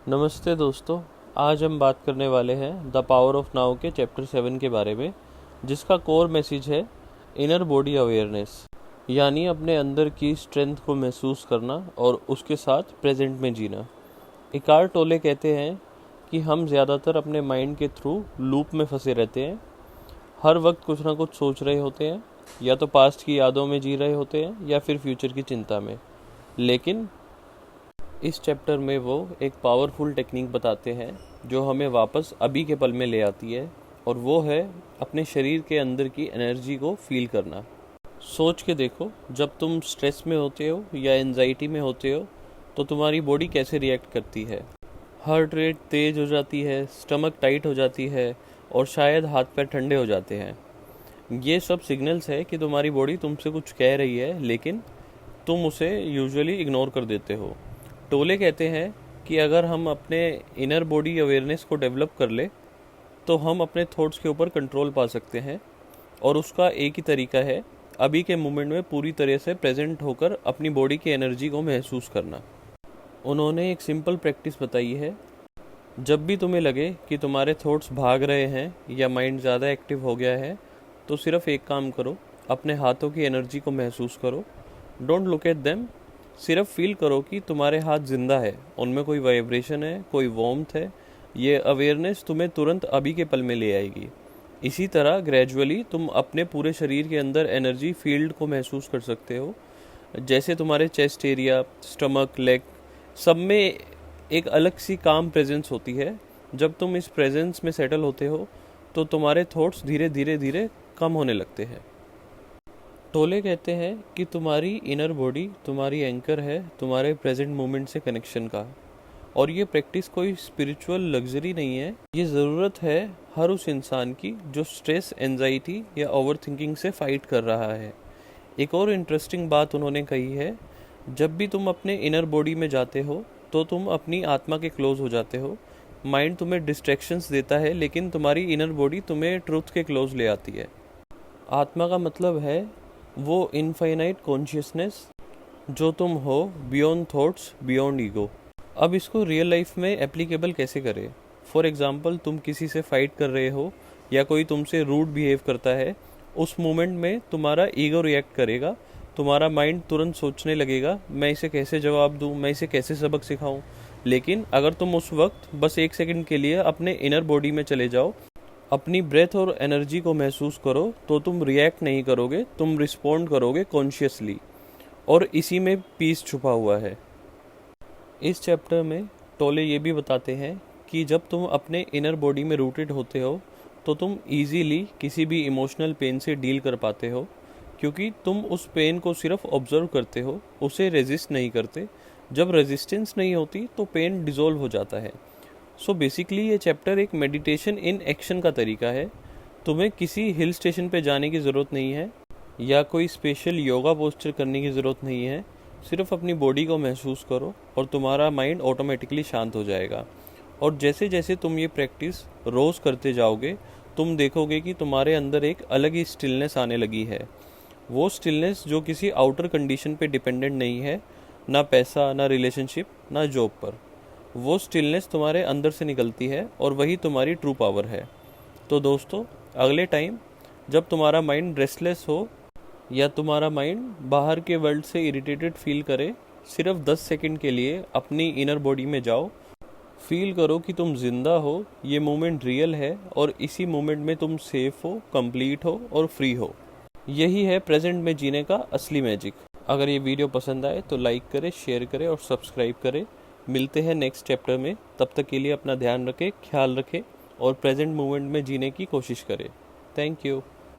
नमस्ते दोस्तों। आज हम बात करने वाले हैं द पावर ऑफ नाउ के चैप्टर 7 के बारे में, जिसका कोर मैसेज है इनर बॉडी अवेयरनेस, यानी अपने अंदर की स्ट्रेंथ को महसूस करना और उसके साथ प्रेजेंट में जीना। इकार्ट टोले कहते हैं कि हम ज़्यादातर अपने माइंड के थ्रू लूप में फंसे रहते हैं। हर वक्त कुछ ना कुछ सोच रहे होते हैं, या तो पास्ट की यादों में जी रहे होते हैं या फिर फ्यूचर की चिंता में। लेकिन इस चैप्टर में वो एक पावरफुल टेक्निक बताते हैं जो हमें वापस अभी के पल में ले आती है, और वो है अपने शरीर के अंदर की एनर्जी को फील करना। सोच के देखो, जब तुम स्ट्रेस में होते हो या एंजाइटी में होते हो तो तुम्हारी बॉडी कैसे रिएक्ट करती है। हार्ट रेट तेज हो जाती है, स्टमक टाइट हो जाती है और शायद हाथ पैर ठंडे हो जाते हैं। ये सब सिग्नल्स है कि तुम्हारी बॉडी तुमसे कुछ कह रही है, लेकिन तुम उसे यूजुअली इग्नोर कर देते हो। टोले कहते हैं कि अगर हम अपने इनर बॉडी अवेयरनेस को डेवलप कर ले तो हम अपने थॉट्स के ऊपर कंट्रोल पा सकते हैं, और उसका एक ही तरीका है अभी के मोमेंट में पूरी तरह से प्रेजेंट होकर अपनी बॉडी की एनर्जी को महसूस करना। उन्होंने एक सिंपल प्रैक्टिस बताई है। जब भी तुम्हें लगे कि तुम्हारे थॉट्स भाग रहे हैं या माइंड ज़्यादा एक्टिव हो गया है, तो सिर्फ एक काम करो, अपने हाथों की एनर्जी को महसूस करो। डोंट लुक एट देम, सिर्फ फील करो कि तुम्हारे हाथ जिंदा है, उनमें कोई वाइब्रेशन है, कोई वार्मथ है। ये अवेयरनेस तुम्हें तुरंत अभी के पल में ले आएगी। इसी तरह ग्रेजुअली तुम अपने पूरे शरीर के अंदर एनर्जी फील्ड को महसूस कर सकते हो, जैसे तुम्हारे चेस्ट एरिया, स्टमक, लेग, सब में एक अलग सी काम प्रेजेंस होती है। जब तुम इस प्रेजेंस में सेटल होते हो तो तुम्हारे थॉट्स धीरे धीरे धीरे कम होने लगते हैं। टोले कहते हैं कि तुम्हारी इनर बॉडी तुम्हारी एंकर है तुम्हारे प्रेजेंट मोमेंट से कनेक्शन का, और ये प्रैक्टिस कोई स्पिरिचुअल लग्जरी नहीं है, ये ज़रूरत है हर उस इंसान की जो स्ट्रेस, एंजाइटी या ओवर थिंकिंग से फाइट कर रहा है। एक और इंटरेस्टिंग बात उन्होंने कही है, जब भी तुम अपने इनर बॉडी में जाते हो तो तुम अपनी आत्मा के क्लोज हो जाते हो। माइंड तुम्हें डिस्ट्रैक्शंस देता है, लेकिन तुम्हारी इनर बॉडी तुम्हें ट्रूथ के क्लोज ले आती है। आत्मा का मतलब है वो इनफाइनाइट कॉन्शियसनेस जो तुम हो, बियॉन्ड थॉट्स, बियॉन्ड ईगो। अब इसको रियल लाइफ में एप्लीकेबल कैसे करें। फॉर एग्जांपल, तुम किसी से फाइट कर रहे हो या कोई तुमसे रूड बिहेव करता है। उस मोमेंट में तुम्हारा ईगो रिएक्ट करेगा, तुम्हारा माइंड तुरंत सोचने लगेगा मैं इसे कैसे जवाब दूं, मैं इसे कैसे सबक सिखाऊं। लेकिन अगर तुम उस वक्त बस एक सेकंड के लिए अपने इनर बॉडी में चले जाओ, अपनी ब्रेथ और एनर्जी को महसूस करो, तो तुम रिएक्ट नहीं करोगे, तुम रिस्पॉन्ड करोगे कॉन्शियसली, और इसी में पीस छुपा हुआ है। इस चैप्टर में टोले ये भी बताते हैं कि जब तुम अपने इनर बॉडी में रूटेड होते हो तो तुम इजीली किसी भी इमोशनल पेन से डील कर पाते हो, क्योंकि तुम उस पेन को सिर्फ ऑब्जर्व करते हो, उसे रेजिस्ट नहीं करते। जब रेजिस्टेंस नहीं होती तो पेन डिसॉल्व हो जाता है। सो बेसिकली ये चैप्टर एक मेडिटेशन इन एक्शन का तरीका है। तुम्हें किसी हिल स्टेशन पे जाने की ज़रूरत नहीं है या कोई स्पेशल योगा पोस्चर करने की ज़रूरत नहीं है। सिर्फ अपनी बॉडी को महसूस करो और तुम्हारा माइंड ऑटोमेटिकली शांत हो जाएगा। और जैसे जैसे तुम ये प्रैक्टिस रोज़ करते जाओगे, तुम देखोगे कि तुम्हारे अंदर एक अलग ही स्टिलनेस आने लगी है। वो स्टिलनेस जो किसी आउटर कंडीशन पे डिपेंडेंट नहीं है, ना पैसा, ना रिलेशनशिप, ना जॉब पर। वो स्टिलनेस तुम्हारे अंदर से निकलती है और वही तुम्हारी ट्रू पावर है। तो दोस्तों, अगले टाइम जब तुम्हारा माइंड रेस्टलेस हो या तुम्हारा माइंड बाहर के वर्ल्ड से इरिटेटेड फील करे, सिर्फ 10 सेकंड के लिए अपनी इनर बॉडी में जाओ। फील करो कि तुम जिंदा हो, ये मोमेंट रियल है, और इसी मोमेंट में तुम सेफ हो, कंप्लीट हो और फ्री हो। यही है प्रेजेंट में जीने का असली मैजिक। अगर ये वीडियो पसंद आए तो लाइक करें, शेयर करें और सब्सक्राइब करें। मिलते हैं नेक्स्ट चैप्टर में। तब तक के लिए अपना ध्यान रखें, ख्याल रखें और प्रेजेंट मोमेंट में जीने की कोशिश करें। Thank you.